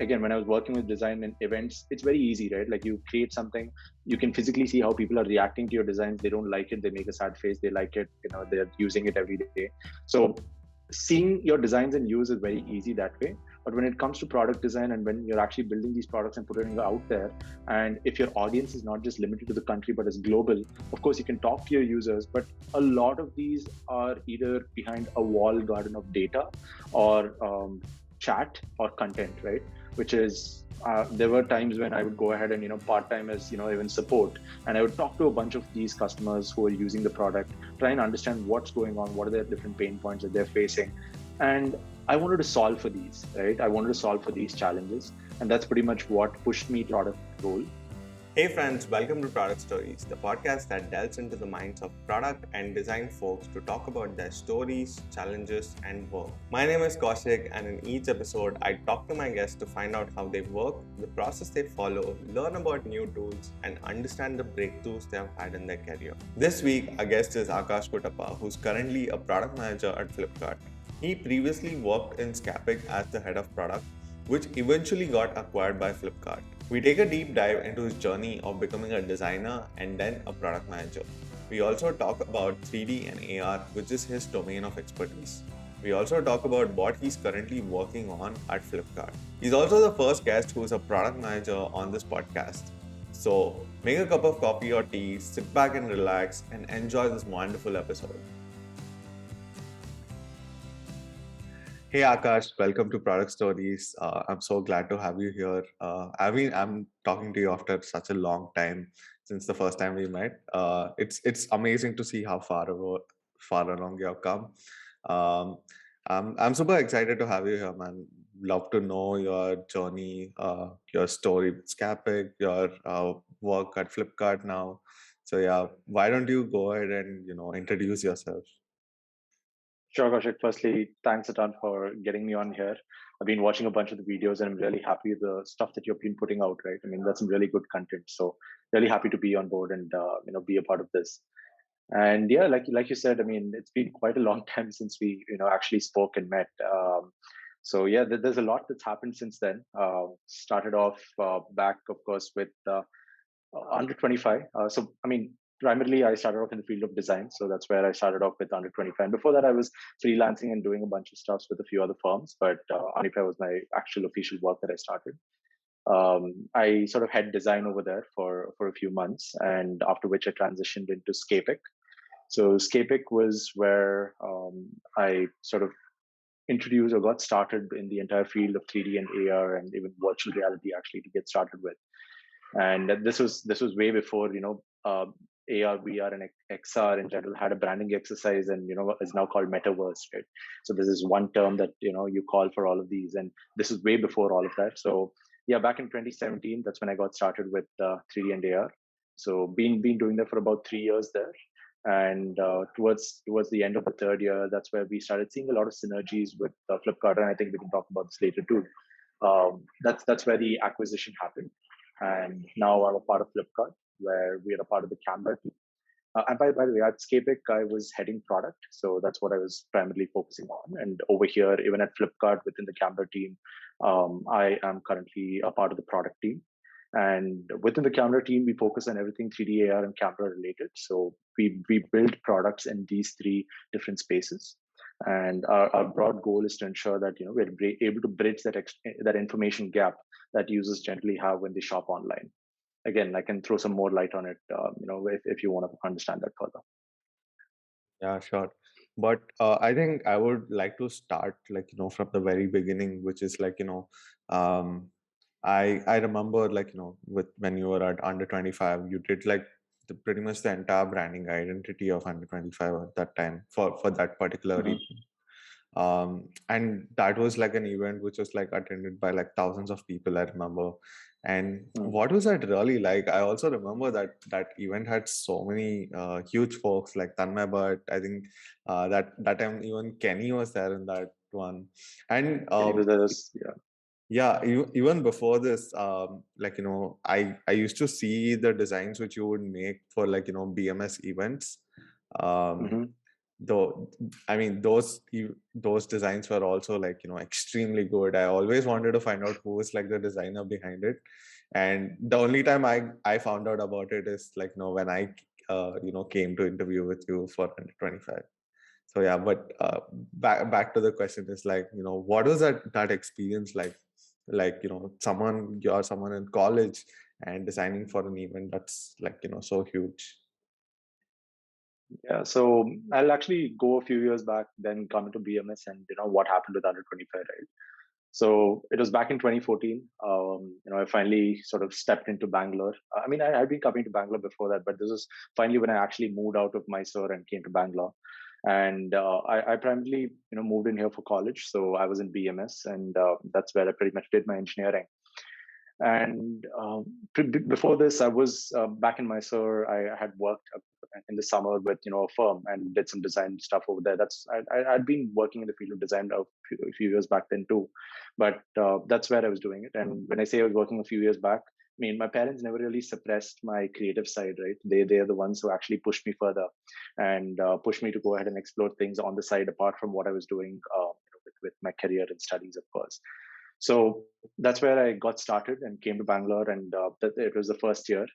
again, when I was working with design and events, it's very easy, right? Like you create something, you can physically see how people are reacting to your designs. They don't like it, they make a sad face. They like it, they're using it every day. So seeing your designs in use is very easy that way. But when it comes to product design and when you're actually building these products and putting it out there, and if your audience is not just limited to the country but is global, of course you can talk to your users. But a lot of these are either behind a walled garden of data or chat or content, right? Which is there were times when I would go ahead and part time as even support, and I would talk to a bunch of these customers who are using the product, try and understand what's going on, what are their different pain points that they're facing, and I wanted to solve for these, right? I wanted to solve for these challenges, and that's pretty much what pushed me to product role. Hey friends, welcome to Product Stories, the podcast that delves into the minds of product and design folks to talk about their stories, challenges, and work. My name is Kaushik, and in each episode, I talk to my guests to find out how they work, the process they follow, learn about new tools, and understand the breakthroughs they have had in their career. This week, our guest is Akash Kuttappa, who's currently a product manager at Flipkart. He previously worked in Scapic as the head of product, which eventually got acquired by Flipkart. We take a deep dive into his journey of becoming a designer and then a product manager. We also talk about 3D and AR, which is his domain of expertise. We also talk about what he's currently working on at Flipkart. He's also the first guest who is a product manager on this podcast. So make a cup of coffee or tea, sit back and relax, and enjoy this wonderful episode. Hey Akash, welcome to Product Stories. I'm so glad to have you here. I'm talking to you after such a long time since the first time we met. It's amazing to see how far along you have come. Um, I'm super excited to have you here, man. Love to know your journey, your story with Scapic, your work at Flipkart now. So yeah, why don't you go ahead and introduce yourself? Sure, Kaushik. Firstly, thanks a ton for getting me on here. I've been watching a bunch of the videos and I'm really happy with the stuff that you've been putting out, right? I mean, that's some really good content. So really happy to be on board and, be a part of this. And yeah, like you said, I mean, it's been quite a long time since we, actually spoke and met. So yeah, there's a lot that's happened since then. Started off back, of course, with under 25. So, I mean, primarily I started off in the field of design. So that's where I started off with under 25. And before that, I was freelancing and doing a bunch of stuff with a few other firms. But under 25 was my actual official work that I started. I sort of had design over there for a few months, and after which I transitioned into Scapic. So Scapic was where I sort of introduced or got started in the entire field of 3D and AR and even virtual reality actually to get started with. And this was way before AR, VR, and XR in general had a branding exercise, and is now called metaverse, right? So this is one term that you call for all of these, and this is way before all of that. So yeah, back in 2017, that's when I got started with 3D and AR. So been doing that for about 3 years there, and towards the end of the third year, that's where we started seeing a lot of synergies with Flipkart, and I think we can talk about this later too. That's where the acquisition happened, and now I'm a part of Flipkart, where we are a part of the camera team. And by the way, at Scapic, I was heading product, so that's what I was primarily focusing on. And over here, even at Flipkart, within the camera team, I am currently a part of the product team. And within the camera team, we focus on everything 3D, AR, and camera related. So we build products in these three different spaces. And our broad goal is to ensure that we're able to bridge that information gap that users generally have when they shop online. Again, I can throw some more light on it, if you want to understand that further. Yeah, sure. But I think I would like to start from the very beginning, which is um, I remember with when you were at under 25, you did pretty much the entire branding identity of under 25 at that time for that particular Mhm. region. And that was like an event which was attended by thousands of people, I remember. And what was that really like? I also remember that event had so many huge folks like Tanmay Bhatt. I think that time even Kenny was there in that one. And yeah, even before this, I used to see the designs which you would make for BMS events. Mhm. though I mean those designs were also like extremely good. I always wanted to find out who is like the designer behind it, and the only time I found out about it is like when I came to interview with you for 125. So yeah, but back to the question is like what was that experience like you're someone in college and designing for an event that's like so huge. Yeah, so I'll actually go a few years back, then come into BMS, and what happened with under 25, right? So it was back in 2014. I finally sort of stepped into Bangalore. I mean, I had been coming to Bangalore before that, but this was finally when I actually moved out of Mysore and came to Bangalore. And I primarily, moved in here for college. So I was in BMS, and that's where I pretty much did my engineering. And before this, I was back in Mysore. I had worked in the summer with a firm and did some design stuff over there. I'd been working in the field of design a few years back then too, but that's where I was doing it. And when I say I was working a few years back, I mean my parents never really suppressed my creative side, right? They are the ones who actually pushed me further and pushed me to go ahead and explore things on the side apart from what I was doing with my career and studies, of course. So that's where I got started and came to Bangalore, and it was the first year.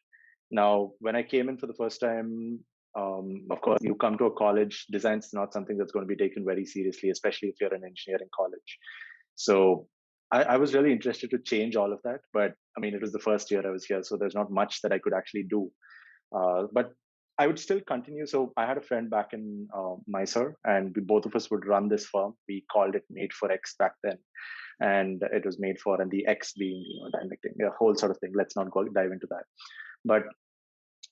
Now, when I came in for the first time, of course, you come to a college, design is not something that's going to be taken very seriously, especially if you're an engineering college. So I was really interested to change all of that. But I mean, it was the first year I was here, so there's not much that I could actually do. But I would still continue. So I had a friend back in Mysore, and both of us would run this firm. We called it Made for X back then, and it was made for, and the X being dynamic thing, a whole sort of thing. Let's not dive into that. But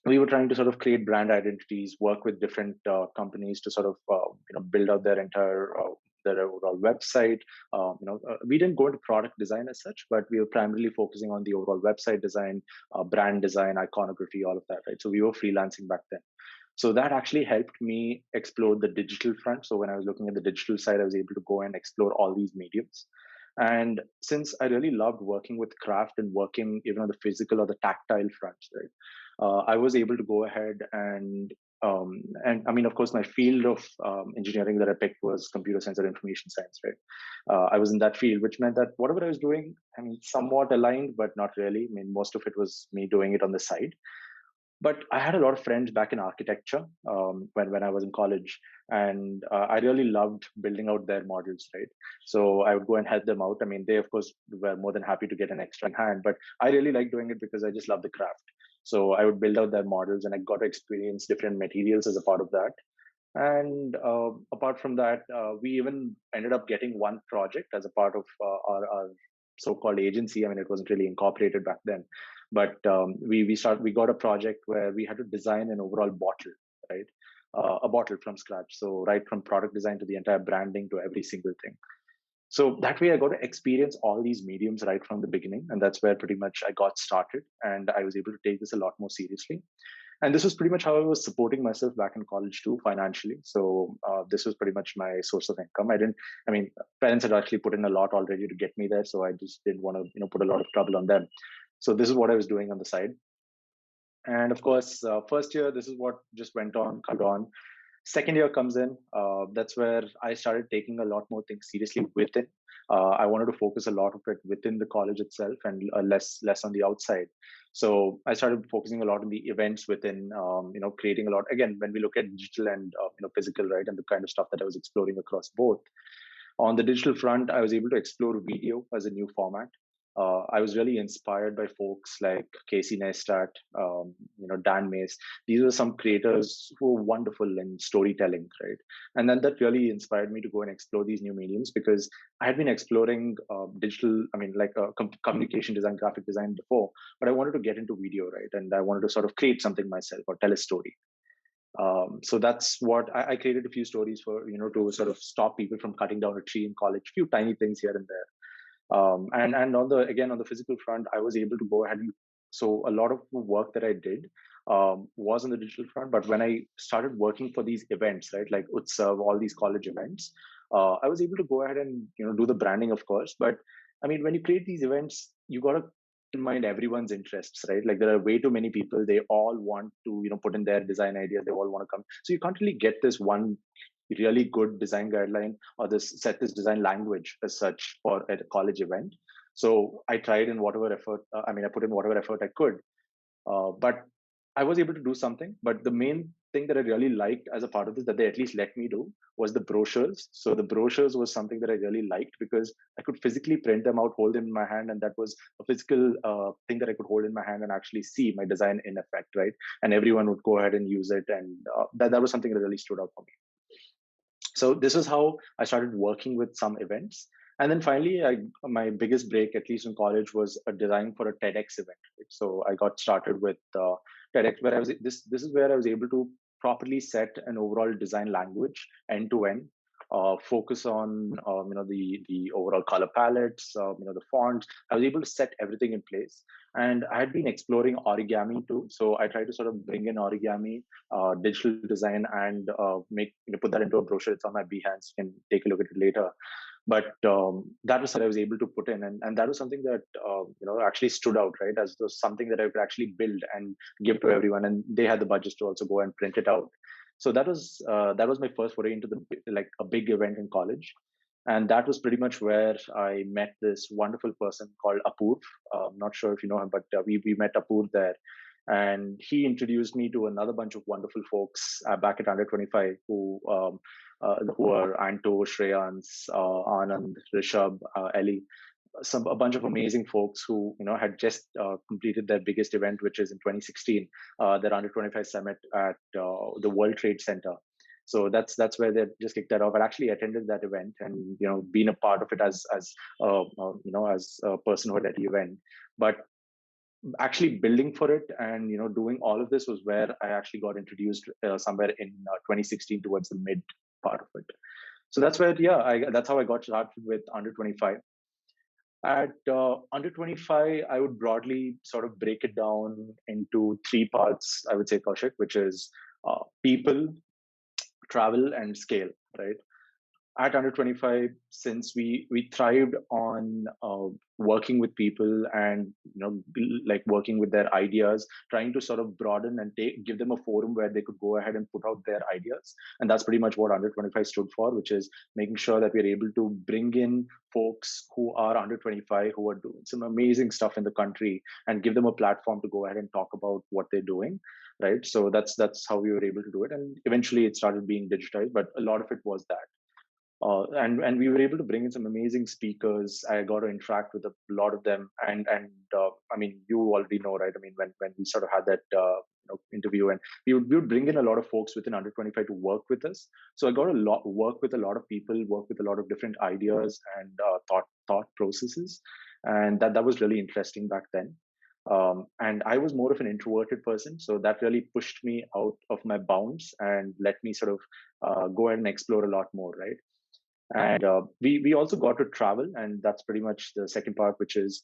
we were trying to sort of create brand identities, work with different companies to sort of build out their overall website. We didn't go into product design as such, but we were primarily focusing on the overall website design, brand design, iconography, all of that, right? So we were freelancing back then. So that actually helped me explore the digital front. So when I was looking at the digital side, I was able to go and explore all these mediums. And since I really loved working with craft and working even on the physical or the tactile fronts, right, I was able to go ahead and I mean, of course, my field of engineering that I picked was computer science or information science, right? I was in that field, which meant that whatever I was doing, I mean, somewhat aligned, but not really. I mean, most of it was me doing it on the side. But I had a lot of friends back in architecture when I was in college, and I really loved building out their models, right? So I would go and help them out. I mean, they of course were more than happy to get an extra hand, but I really liked doing it because I just love the craft. So I would build out their models, and I got to experience different materials as a part of that. And apart from that, we even ended up getting one project as a part of our so-called agency. I mean, it wasn't really incorporated back then, but we got a project where we had to design an overall bottle, right? A bottle from scratch. So right from product design to the entire branding to every single thing. So that way I got to experience all these mediums right from the beginning, and that's where pretty much I got started, and I was able to take this a lot more seriously. And this was pretty much how I was supporting myself back in college too, financially. So this was pretty much my source of income. I mean, parents had actually put in a lot already to get me there, so I just didn't want to put a lot of trouble on them. So this is what I was doing on the side. And of course, first year, this is what just went on, cut on. Second year comes in. That's where I started taking a lot more things seriously within. I wanted to focus a lot of it within the college itself and less on the outside. So I started focusing a lot on the events within, creating a lot. Again, when we look at digital and physical, right, and the kind of stuff that I was exploring across both. On the digital front, I was able to explore video as a new format. I was really inspired by folks like Casey Neistat, Dan Mays. These were some creators who were wonderful in storytelling, right? And then that really inspired me to go and explore these new mediums because I had been exploring digital, I mean, like communication design, graphic design before, but I wanted to get into video, right? And I wanted to sort of create something myself or tell a story. So that's what I created a few stories for, to sort of stop people from cutting down a tree in college, few tiny things here and there. And on the physical front, I was able to go ahead and so a lot of the work that I did was on the digital front. But when I started working for these events, right, like Utsav, all these college events, I was able to go ahead and do the branding, of course. But I mean, when you create these events, you got to in mind everyone's interests, right? Like there are way too many people. They all want to put in their design ideas. They all want to come. So you can't really get this one really good design guideline or this design language as such for a college event. So I tried in whatever effort. I put in whatever effort I could, but I was able to do something. But the main thing that I really liked as a part of this, that they at least let me do, was the brochures. So the brochures was something that I really liked because I could physically print them out, hold them in my hand, and that was a physical thing that I could hold in my hand and actually see my design in effect, right? And everyone would go ahead and use it, and that was something that really stood out for me. So this is how I started working with some events. And then finally, my biggest break, at least in college, was a design for a TEDx event. Right? So I got started with TEDx, where I was this is where I was able to properly set an overall design language end to end. Focus on the overall color palettes, the fonts. I was able to set everything in place, and I had been exploring origami too. So I tried to sort of bring in origami, digital design, and put that into a brochure. It's on my Behance. You can take a look at it later. But that was what I was able to put in, and that was something that actually stood out, right? As was something that I could actually build and give to everyone, and they had the budgets to also go and print it out. So that was my first foray into the like a big event in college, and that was pretty much where I met this wonderful person called Apoor. I'm not sure if you know him, but we met Apoor there, and he introduced me to another bunch of wonderful folks back at Under 25 who are Anto, Shreyans, Anand, Rishabh, Ellie, a bunch of amazing folks who had just completed their biggest event, which is in 2016, their Under 25 summit at the World Trade Center. So that's where they just kicked that off. I actually attended that event and been a part of it as a person who had at the event. But actually building for it and doing all of this was where I actually got introduced somewhere in 2016 towards the mid part of it. So that's where that's how I got started with Under 25. At Under 25, I would broadly sort of break it down into three parts, I would say, Kaushik, which is people, travel, and scale, right? At Under 25, since we thrived on working with people and like working with their ideas, trying to sort of broaden and give them a forum where they could go ahead and put out their ideas. And that's pretty much what Under 25 stood for, which is making sure that we're able to bring in folks who are under 25, who are doing some amazing stuff in the country, and give them a platform to go ahead and talk about what they're doing, right? So that's how we were able to do it, and eventually it started being digitized, but a lot of it was that. And we were able to bring in some amazing speakers. I got to interact with a lot of them, and I mean, you already know, right? I mean, when we sort of had that interview, and we would bring in a lot of folks within Under 25 to work with us. So I got a lot work with a lot of people, work with a lot of different ideas and thought processes, and that was really interesting back then. And I was more of an introverted person, so that really pushed me out of my bounds and let me sort of go ahead and explore a lot more, right? And we also got to travel, and that's pretty much the second part, which is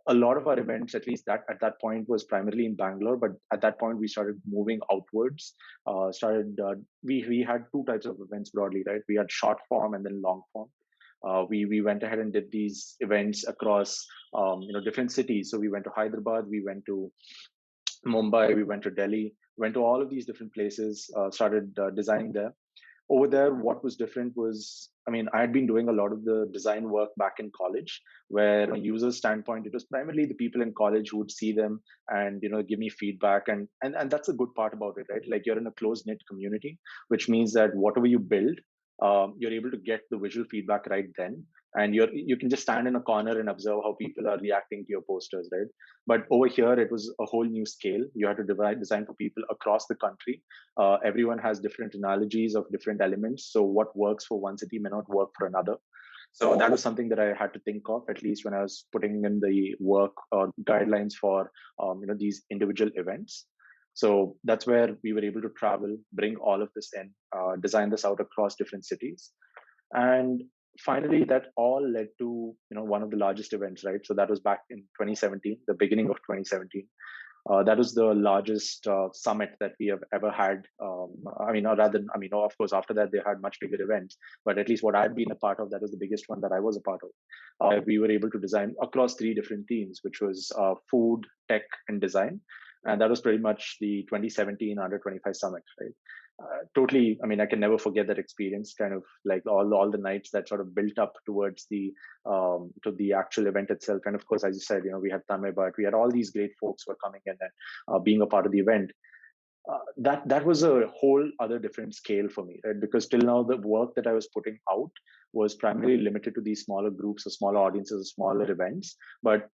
a lot of our events, at least that at that point, was primarily in Bangalore. But at that point, we started moving outwards. We had two types of events broadly, right? We had short form and then long form. We went ahead and did these events across different cities. So we went to Hyderabad, we went to Mumbai, we went to Delhi, went to all of these different places. Started designing there. Over there, what was different was, I mean, I had been doing a lot of the design work back in college, where from a user standpoint, it was primarily the people in college who would see them and give me feedback, and that's a good part about it, right? Like, you're in a close knit community, which means that whatever you build, you're able to get the visual feedback right then, and you can just stand in a corner and observe how people are reacting to your posters, right? But over here, it was a whole new scale. You had to design for people across the country. Everyone has different analogies of different elements, so what works for one city may not work for another. So that was something that I had to think of, at least when I was putting in the work or guidelines for these individual events. So that's where we were able to travel, bring all of this in, design this out across different cities, and finally that all led to one of the largest events, right? So that was back in 2017, the beginning of 2017. That was the largest summit that we have ever had. Of course, after that, they had much bigger events, but at least what I've been a part of, that was the biggest one that I was a part of. We were able to design across three different themes, which was food, tech, and design. And that was pretty much the 2017 Under 25 Summit, right? totally. I mean, I can never forget that experience. Kind of like all the nights that sort of built up towards the to the actual event itself. And of course, as you said, we had Tamay, but we had all these great folks who were coming in and being a part of the event. That was a whole other different scale for me, right? Because till now, the work that I was putting out was primarily limited to these smaller groups or smaller audiences or smaller events. But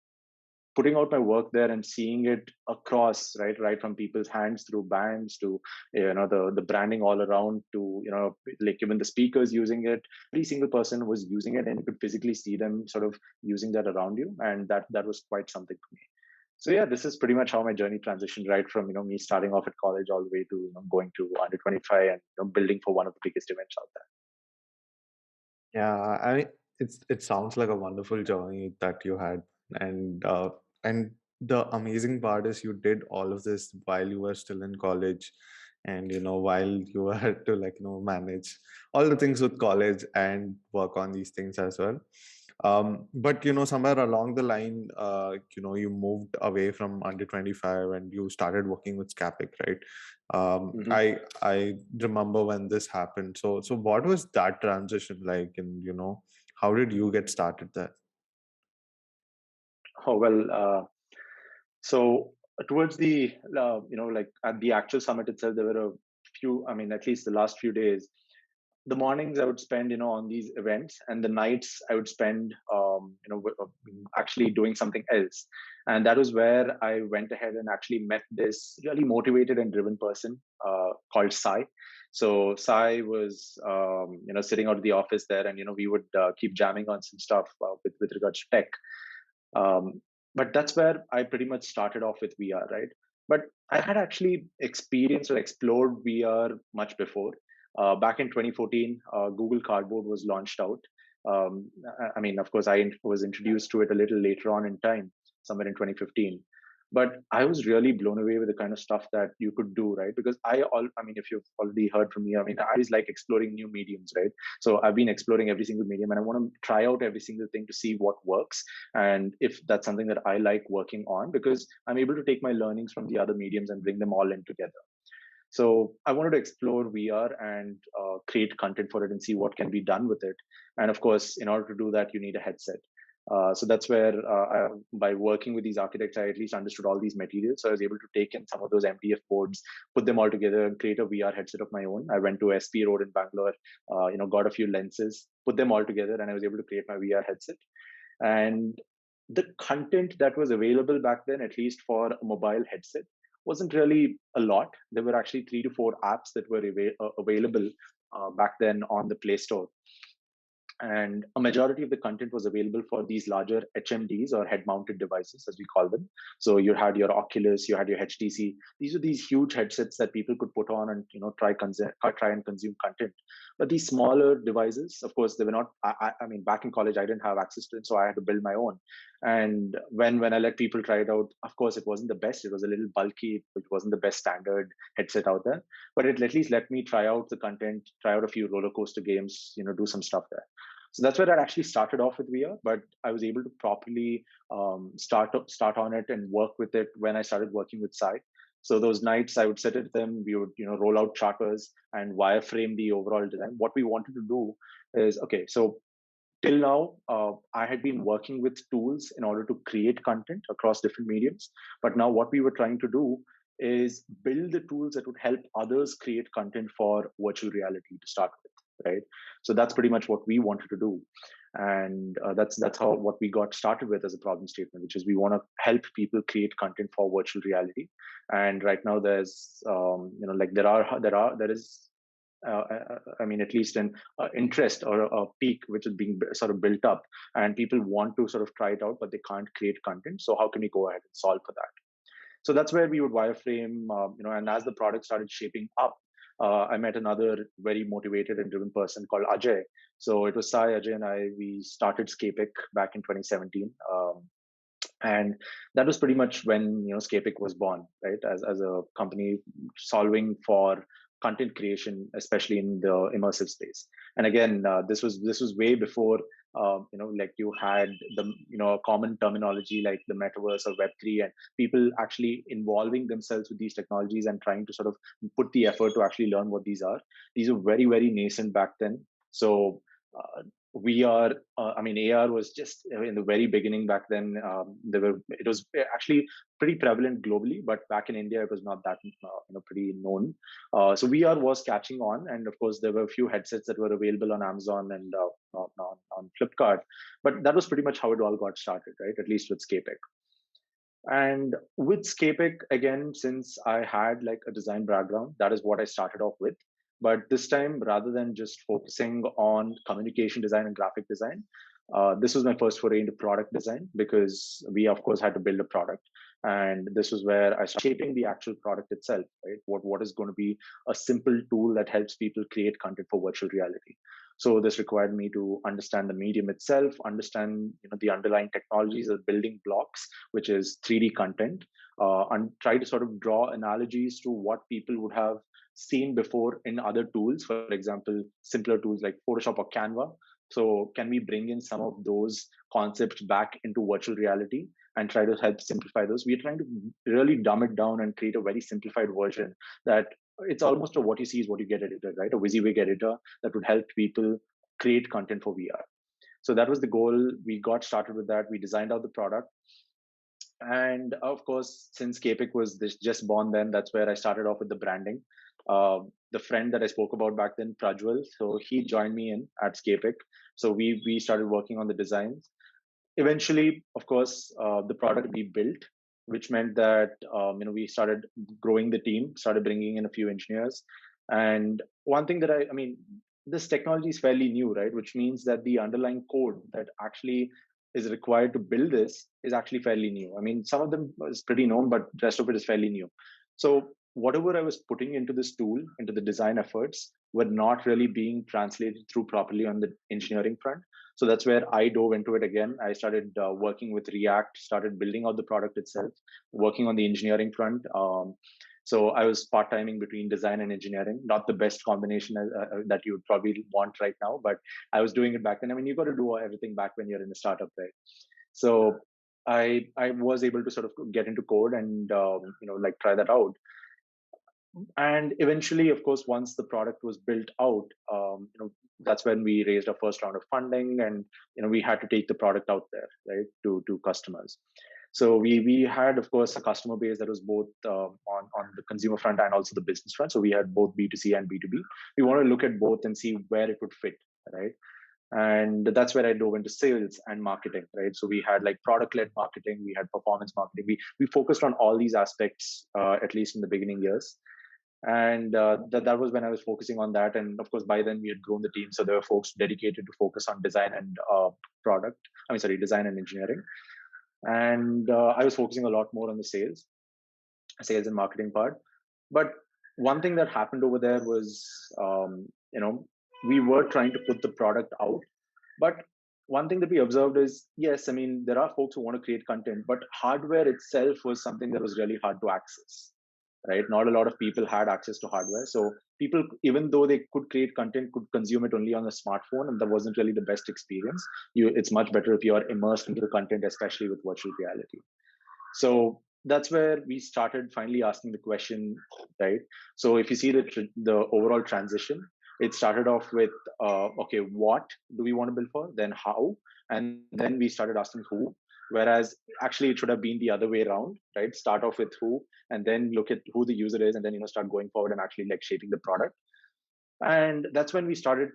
putting out my work there and seeing it across, right from people's hands through bands to the branding all around to like even the speakers using it, every single person was using it, and you could physically see them sort of using that around you, and that was quite something for me. So yeah, this is pretty much how my journey transitioned, right from me starting off at college all the way to going to under 25 and building for one of the biggest events out there. Yeah, I mean, it sounds like a wonderful journey that you had, and the amazing part is you did all of this while you were still in college, and while you had to manage all the things with college and work on these things as well. But somewhere along the line, you moved away from under 25 and you started working with Scapic, right? Hmm. I remember when this happened. So what was that transition like, and how did you get started there? Oh well, so towards the like at the actual summit itself, there were a few. I mean, at least the last few days, the mornings I would spend, on these events, and the nights I would spend, actually doing something else. And that was where I went ahead and actually met this really motivated and driven person called Sai. So Sai was, sitting out of the office there, and we would keep jamming on some stuff with regards to tech. Um, but that's where I pretty much started off with VR, right? But I had actually experienced or explored VR much before. Back in 2014, Google Cardboard was launched out. I mean, of course, I was introduced to it a little later on in time, somewhere in 2015. But I was really blown away with the kind of stuff that you could do, right? Because I mean, if you've already heard from me, I mean, I always like exploring new mediums, right? So I've been exploring every single medium, and I want to try out every single thing to see what works, and if that's something that I like working on, because I'm able to take my learnings from the other mediums and bring them all in together. So I wanted to explore VR and create content for it and see what can be done with it. And of course, in order to do that, you need a headset. So that's where, by working with these architects, I at least understood all these materials. So I was able to take in some of those MDF boards, put them all together, and create a VR headset of my own. I went to SP Road in Bangalore, got a few lenses, put them all together, and I was able to create my VR headset. And the content that was available back then, at least for a mobile headset, wasn't really a lot. There were actually 3 to 4 apps that were available back then on the Play Store, and a majority of the content was available for these larger HMDs, or head mounted devices as we call them. So you had your Oculus, you had your HTC. These are these huge headsets that people could put on and try and consume content. But these smaller devices, of course, they were not. I mean, back in college, I didn't have access to it, so I had to build my own. And when I let people try it out, of course, it wasn't the best. It was a little bulky. It wasn't the best standard headset out there. But it at least let me try out the content, try out a few roller coaster games, do some stuff there. So that's where I actually started off with VR, but I was able to properly start on it and work with it when I started working with Sai. So those nights I would sit at them, we would roll out charters and wireframe the overall design. What we wanted to do is, okay, so till now, I had been working with tools in order to create content across different mediums. But now what we were trying to do is build the tools that would help others create content for virtual reality to start with, right? So that's pretty much what we wanted to do. And that's how what we got started with as a problem statement, which is we want to help people create content for virtual reality. And right now there's, like there is I mean, at least an interest or a peak which is being sort of built up, and people want to sort of try it out, but they can't create content. So how can we go ahead and solve for that? So that's where we would wireframe, and as the product started shaping up, I met another very motivated and driven person called Ajay. So it was Sai, Ajay, and I. We started Scapic back in 2017. And that was pretty much when Scapic was born, right? As a company solving for content creation, especially in the immersive space. And again, this was way before like you had the a common terminology like the metaverse or Web3, and people actually involving themselves with these technologies and trying to sort of put the effort to actually learn what these are. These are very, very nascent back then. So we are I mean, AR was just in the very beginning back then. It was actually pretty prevalent globally, but back in India it was not that pretty known. So VR was catching on, and of course there were a few headsets that were available on Amazon and on Flipkart, but that was pretty much how it all got started, right? At least with Scapic. And with Scapic, again, since I had like a design background, that is what I started off with. But this time, rather than just focusing on communication design and graphic design, this was my first foray into product design, because we, of course, had to build a product. And this was where I started shaping the actual product itself, right? What is going to be a simple tool that helps people create content for virtual reality. So this required me to understand the medium itself, understand the underlying technologies, the building blocks, which is 3D content, and try to sort of draw analogies to what people would have seen before in other tools. For example, simpler tools like Photoshop or Canva. So can we bring in some of those concepts back into virtual reality and try to help simplify those? We're trying to really dumb it down and create a very simplified version that it's almost a what you see is what you get editor, right? A WYSIWYG editor that would help people create content for VR. So that was the goal. We got started with that. We designed out the product. And of course, since Capic was this just born then, that's where I started off with the branding. The friend that I spoke about back then, Prajwal, so he joined me in at Scapic. So we started working on the designs. Eventually, of course, the product we built, which meant that we started growing the team, started bringing in a few engineers. And one thing that I mean, this technology is fairly new, right? Which means that the underlying code that actually is required to build this is actually fairly new. I mean, some of them is pretty known, but the rest of it is fairly new. So whatever I was putting into this tool, into the design efforts, were not really being translated through properly on the engineering front. So that's where I dove into it again. I started working with React, started building out the product itself, working on the engineering front. So I was part-timing between design and engineering, not the best combination that you would probably want right now, but I was doing it back then. I mean, you got to do everything back when you're in a startup, right? So I was able to sort of get into code and like try that out. And eventually, of course, once the product was built out, that's when we raised our first round of funding, and we had to take the product out there, right, to customers. So we had, of course, a customer base that was both on the consumer front and also the business front. So we had both B2C and B2B. We want to look at both and see where it would fit, right? And that's where I dove into sales and marketing, right? So we had like product-led marketing, we had performance marketing. We focused on all these aspects, at least in the beginning years. And that was when I was focusing on that. And of course, by then we had grown the team, so there were folks dedicated to focus on design and design and engineering. And I was focusing a lot more on the sales and marketing part. But one thing that happened over there was, we were trying to put the product out, but one thing that we observed is, yes, I mean, there are folks who want to create content, but hardware itself was something that was really hard to access, right? Not a lot of people had access to hardware. So people, even though they could create content, could consume it only on a smartphone, and that wasn't really the best experience. It's much better if you are immersed into the content, especially with virtual reality. So that's where we started finally asking the question, right? So if you see the overall transition, it started off with, okay, what do we want to build for? Then how? And then we started asking who. Whereas actually it should have been the other way around, right? Start off with who, and then look at who the user is, and then start going forward and actually like shaping the product. And that's when we started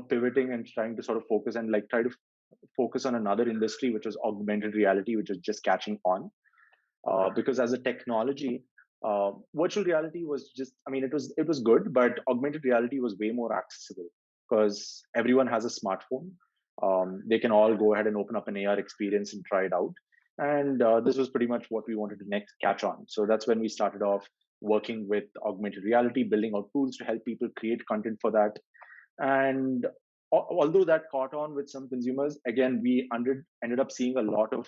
pivoting and trying to sort of focus and like try to focus on another industry, which was augmented reality, which is just catching on. Because as a technology, virtual reality was just, I mean, it was good, but augmented reality was way more accessible because everyone has a smartphone. They can all go ahead and open up an AR experience and try it out. And this was pretty much what we wanted to next catch on. So that's when we started off working with augmented reality, building out tools to help people create content for that. And although that caught on with some consumers, again, we ended up seeing a lot of,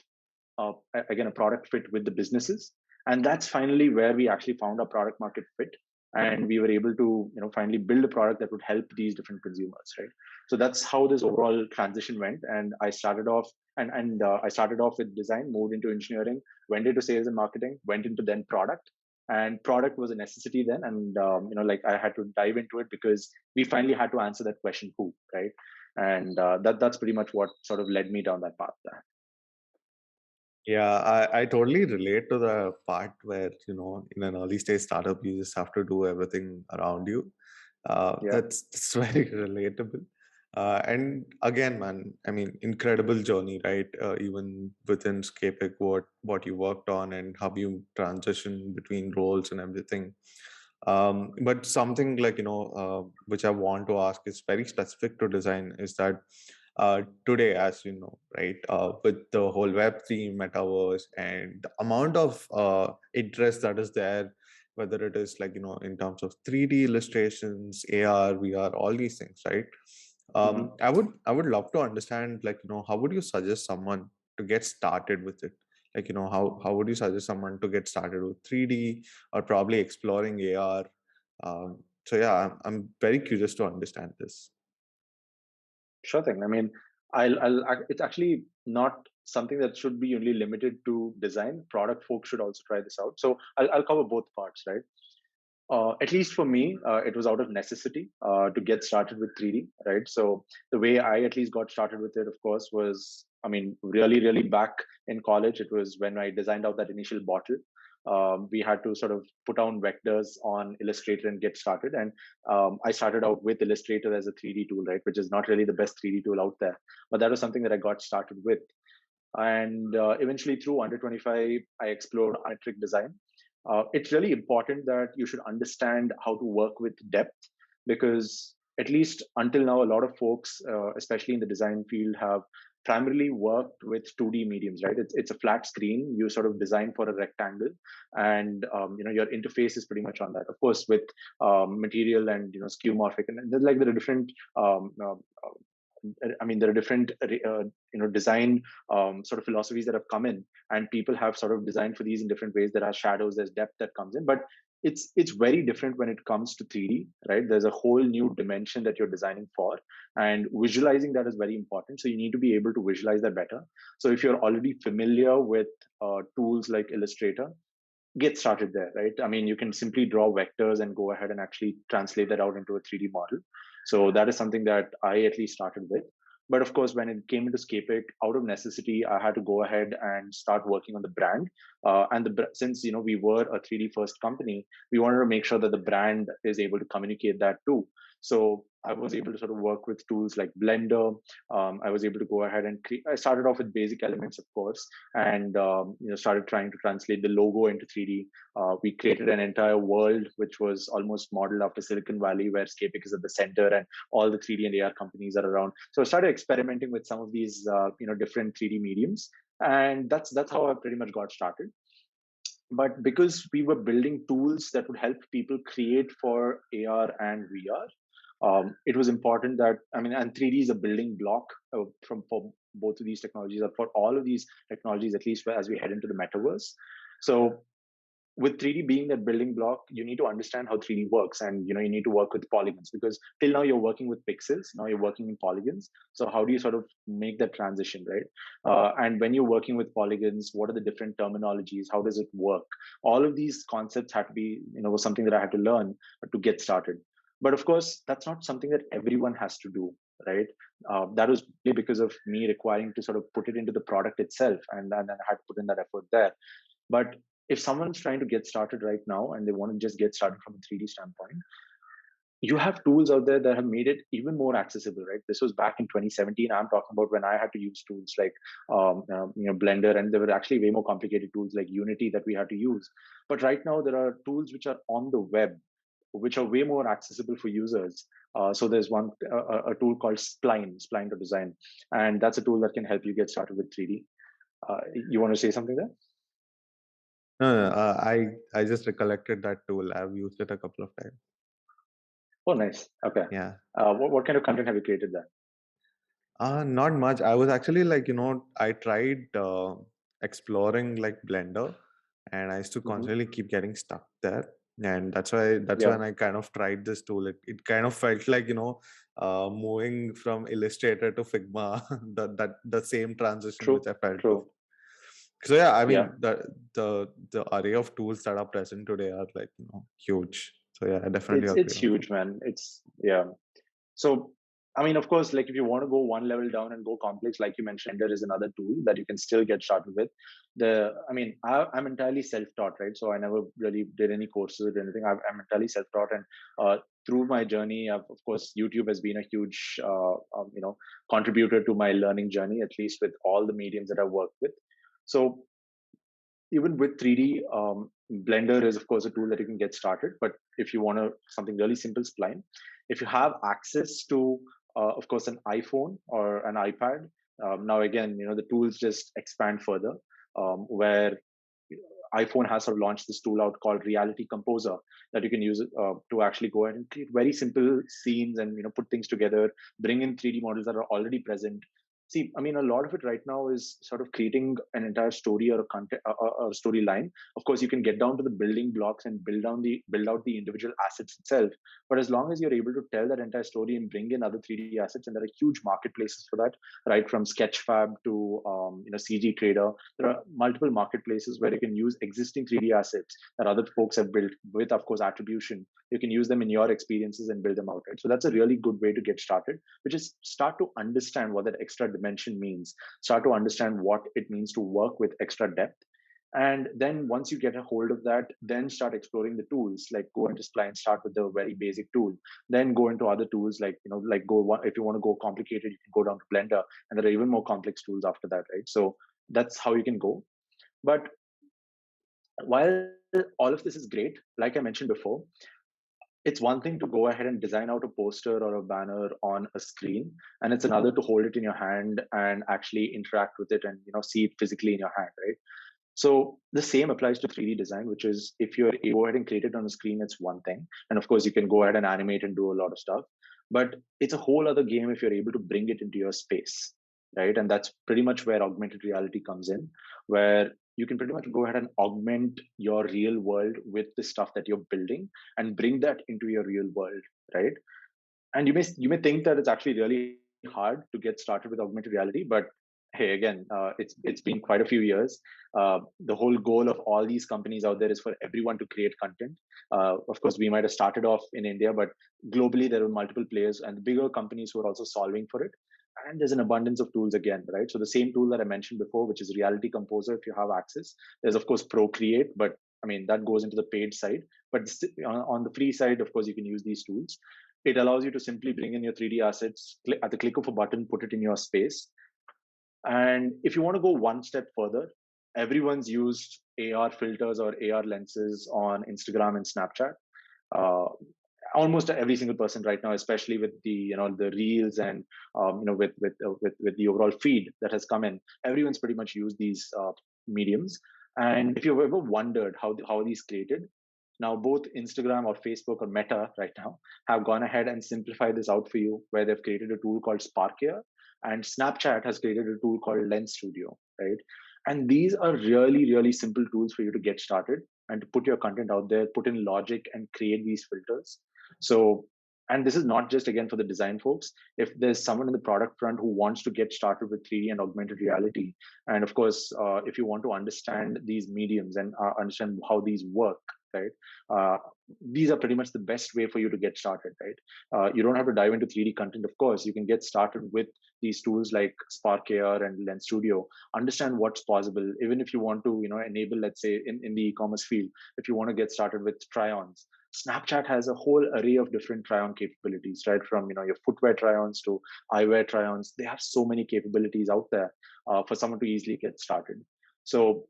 again, a product fit with the businesses. And that's finally where we actually found our product market fit. and we were able to finally build a product that would help these different consumers, right? So that's how this overall transition went. And I started off I started off with design, moved into engineering, went into sales and marketing, went into then product. And product was a necessity then, and like I had to dive into it because we finally had to answer that question, who, right? And that's pretty much what sort of led me down that path there. Yeah, I totally relate to the part where, in an early stage startup, you just have to do everything around you. Yeah. That's very relatable. And again, man, I mean, incredible journey, right? Even within Scapic, what you worked on and how you transition between roles and everything. But something like, which I want to ask is very specific to design is that today, as you know, right, with the whole Web3 metaverse and the amount of interest that is there, whether it is like, in terms of 3D illustrations, AR, VR, all these things, right? Hmm. I would love to understand, like, how would you suggest someone to get started with it? Like, how would you suggest someone to get started with 3D or probably exploring AR? So yeah, I'm very curious to understand this. Sure thing. I mean, it's actually not something that should be only limited to design. Product folks should also try this out. So I'll cover both parts, right? At least for me, it was out of necessity to get started with 3D, right? So the way I at least got started with it, of course, was, I mean, really, really back in college. It was when I designed out that initial bottle. We had to sort of put down vectors on Illustrator and get started. And I started out with Illustrator as a 3D tool, right? Which is not really the best 3D tool out there. But that was something that I got started with. And eventually through under 25, I explored isometric design. It's really important that you should understand how to work with depth, because at least until now, a lot of folks, especially in the design field, have primarily worked with 2D mediums, right? It's a flat screen. You sort of design for a rectangle, and your interface is pretty much on that. Of course, with material and skeuomorphic, and there's like there are different I mean, there are different, design sort of philosophies that have come in, and people have sort of designed for these in different ways. There are shadows, there's depth that comes in, but it's very different when it comes to 3D, right? There's a whole new dimension that you're designing for, and visualizing that is very important. So you need to be able to visualize that better. So if you're already familiar with tools like Illustrator, get started there, right? I mean, you can simply draw vectors and go ahead and actually translate that out into a 3D model. So that is something that I at least started with. But of course, when it came into Scapic, out of necessity, I had to go ahead and start working on the brand. Since we were a 3D first company, we wanted to make sure that the brand is able to communicate that too. So I was able to sort of work with tools like Blender. I was able to go ahead and I started off with basic elements, of course, and started trying to translate the logo into 3D. We created an entire world which was almost modeled after Silicon Valley, where Scapic is at the center and all the 3D and AR companies are around. So I started experimenting with some of these different 3D mediums, and that's how I pretty much got started. But because we were building tools that would help people create for AR and VR, it was important that, I mean, and 3D is a building block for both of these technologies, or for all of these technologies, at least as we head into the metaverse. So with 3D being that building block, you need to understand how 3D works, and you need to work with polygons, because till now you're working with pixels, now you're working in polygons. So how do you sort of make that transition, right? And when you're working with polygons, what are the different terminologies? How does it work? All of these concepts had to be, was something that I had to learn to get started. But of course, that's not something that everyone has to do, right? That was really because of me requiring to sort of put it into the product itself, and then I had to put in that effort there. But if someone's trying to get started right now and they want to just get started from a 3D standpoint, you have tools out there that have made it even more accessible, right? This was back in 2017. I'm talking about when I had to use tools like Blender, and there were actually way more complicated tools like Unity that we had to use. But right now, there are tools which are on the web, which are way more accessible for users. So there's a tool called Spline to Design, and that's a tool that can help you get started with 3D. You want to say something there? No, I just recollected that tool. I've used it a couple of times. Oh, nice. Okay. Yeah. What kind of content have you created there? Not much. I was actually like, I tried exploring like Blender, and I used to Hmm. constantly keep getting stuck there. And that's Yeah, when I kind of tried this tool. It kind of felt like, moving from Illustrator to Figma, the same transition which true, I felt of. true. So yeah, I Yeah, mean the array of tools that are present today are like, huge. So yeah, I definitely it's agree on that. huge, man. It's yeah. So, I mean, of course, like if you want to go one level down and go complex, like you mentioned, there is another tool that you can still get started with. I'm entirely self-taught, right? So I never really did any courses or anything. I'm entirely self-taught, and through my journey, of course, YouTube has been a huge, contributor to my learning journey, at least with all the mediums that I work with. So even with 3D, Blender is of course a tool that you can get started. But if you want something really simple, spline, if you have access to, of course, an iPhone or an iPad, now again, the tools just expand further. Where iPhone has sort of launched this tool out called Reality Composer that you can use to actually go ahead and create very simple scenes and put things together, bring in 3D models that are already present. See, I mean, a lot of it right now is sort of creating an entire story or a content or storyline. Of course, you can get down to the building blocks and build out the individual assets itself. But as long as you're able to tell that entire story and bring in other 3D assets, and there are huge marketplaces for that, right from Sketchfab to CG Trader, there are multiple marketplaces where you can use existing 3D assets that other folks have built with, of course, attribution. You can use them in your experiences and build them out. Right? So that's a really good way to get started, which is start to understand what that extra dimension means, start to understand what it means to work with extra depth. And then once you get a hold of that, then start exploring the tools. Like go into Spline, start with the very basic tool, then go into other tools like if you want to go complicated, you can go down to Blender, and there are even more complex tools after that, right? So that's how you can go. But while all of this is great, like I mentioned before, it's one thing to go ahead and design out a poster or a banner on a screen, and it's another to hold it in your hand and actually interact with it and see it physically in your hand, right? So the same applies to 3D design, which is if you're able to go ahead and create it on a screen, it's one thing. And of course, you can go ahead and animate and do a lot of stuff. But it's a whole other game if you're able to bring it into your space, right? And that's pretty much where augmented reality comes in, where you can pretty much go ahead and augment your real world with the stuff that you're building and bring that into your real world, right? And you may think that it's actually really hard to get started with augmented reality, but hey, again, it's been quite a few years. The whole goal of all these companies out there is for everyone to create content. Of course, we might have started off in India, but globally there are multiple players and bigger companies who are also solving for it. And there's an abundance of tools again, right? So the same tool that I mentioned before, which is Reality Composer, if you have access, there's of course Procreate, but I mean that goes into the paid side. But on the free side, of course, you can use these tools. It allows you to simply bring in your 3D assets at the click of a button, put it in your space. And if you want to go one step further, everyone's used AR filters or AR lenses on Instagram and Snapchat. Uh, Almost every single person right now, especially with the reels and with the overall feed that has come in, everyone's pretty much used these mediums. And if you've ever wondered how are these created, now both Instagram or Facebook or Meta right now have gone ahead and simplified this out for you, where they've created a tool called Sparkia, and Snapchat has created a tool called Lens Studio, right? And these are really, really simple tools for you to get started and to put your content out there, put in logic and create these filters. So, and this is not just again for the design folks. If there's someone in the product front who wants to get started with 3D and augmented reality, and of course, if you want to understand these mediums and understand how these work, right? Uh, these are pretty much the best way for you to get started, right? You don't have to dive into 3D content, of course. You can get started with these tools like Spark AR and Lens Studio. Understand what's possible, even if you want to, enable, let's say, in the e-commerce field, if you want to get started with try-ons. Snapchat has a whole array of different try-on capabilities, right? From your footwear try-ons to eyewear try-ons. They have so many capabilities out there for someone to easily get started. So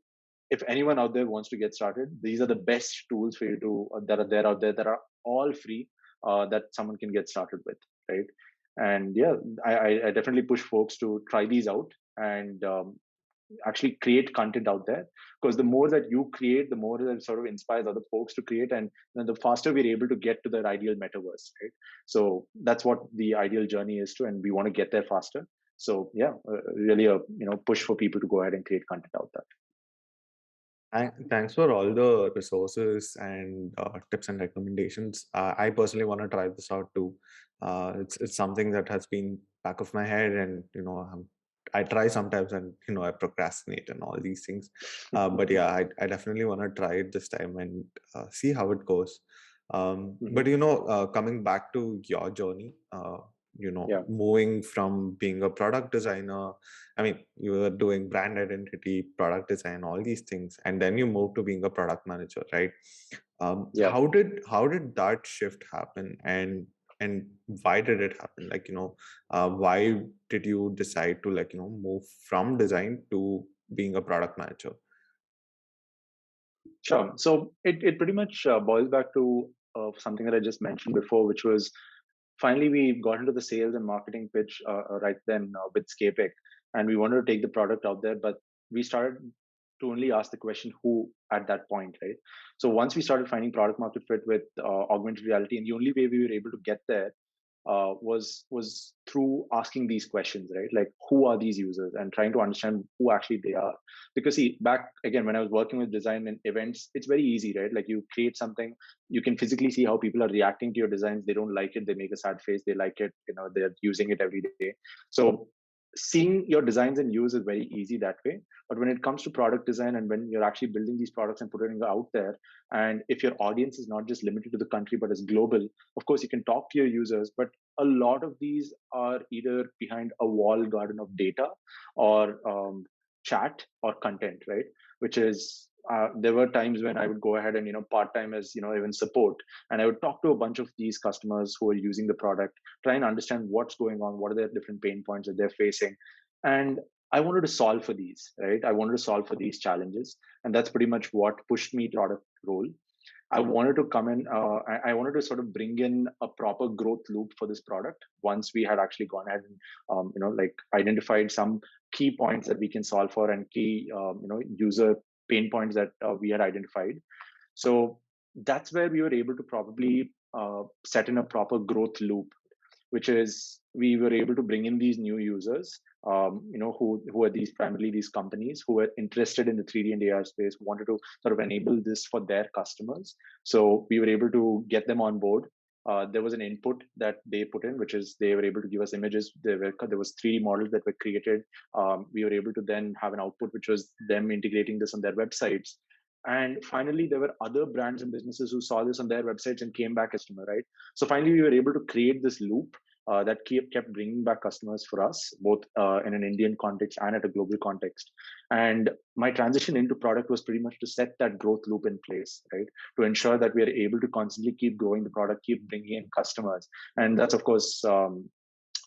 if anyone out there wants to get started, these are the best tools for you to that are there out there that are all free, that someone can get started with, right? And yeah, I definitely push folks to try these out and actually create content out there, because the more that you create, the more that sort of inspires other folks to create, and then the faster we're able to get to their ideal metaverse, right? So that's what the ideal journey is to, and we want to get there faster. So yeah, really a push for people to go ahead and create content out there. Thanks for all the resources and tips and recommendations. I personally want to try this out too. It's something that has been back of my head, and I try sometimes, and I procrastinate and all these things. But yeah, I definitely want to try it this time and see how it goes. But Mhm. coming back to your journey, Yeah, moving from being a product designer, I mean, you were doing brand identity, product design, all these things, and then you moved to being a product manager, right? yeah. How did that shift happen, and why did it happen? Why did you decide to move from design to being a product manager? Sure. So it pretty much boils back to something that I just mentioned before, which was finally we got into the sales and marketing pitch right then with Scapic, and we wanted to take the product out there, but we started to only ask the question who at that point, right? So once we started finding product market fit with augmented reality, and the only way we were able to get there was through asking these questions, right? Like, who are these users, and trying to understand who actually they are. Because see, back again when I was working with design and events, it's very easy, right? Like you create something, you can physically see how people are reacting to your designs. They don't like it, they make a sad face. They like it, they're using it every day. So seeing your designs and use is very easy that way. But when it comes to product design, and when you're actually building these products and putting it out there, and if your audience is not just limited to the country but is global, of course you can talk to your users, but a lot of these are either behind a walled garden of data or chat or content, right? Which is there were times when I would go ahead and part time as even support, and I would talk to a bunch of these customers who are using the product, try and understand what's going on, what are their different pain points that they're facing, and I wanted to solve for these, right? I wanted to solve for these challenges, and that's pretty much what pushed me to product role. I wanted to come in. I wanted to sort of bring in a proper growth loop for this product. Once we had actually gone ahead and like identified some key points that we can solve for, and key user pain points that we had identified. So that's where we were able to probably set in a proper growth loop, which is we were able to bring in these new users, who are these primarily these companies who were interested in the 3D and AR space, wanted to sort of enable this for their customers. So we were able to get them on board. There was an input that they put in, which is they were able to give us images. There was 3D models that were created. We were able to then have an output, which was them integrating this on their websites. And finally, there were other brands and businesses who saw this on their websites and came back as customer, right? So finally, we were able to create this loop that kept bringing back customers for us, both in an Indian context and at a global context. And my transition into product was pretty much to set that growth loop in place, right? To ensure that we are able to constantly keep growing the product, keep bringing in customers. And that's, of course,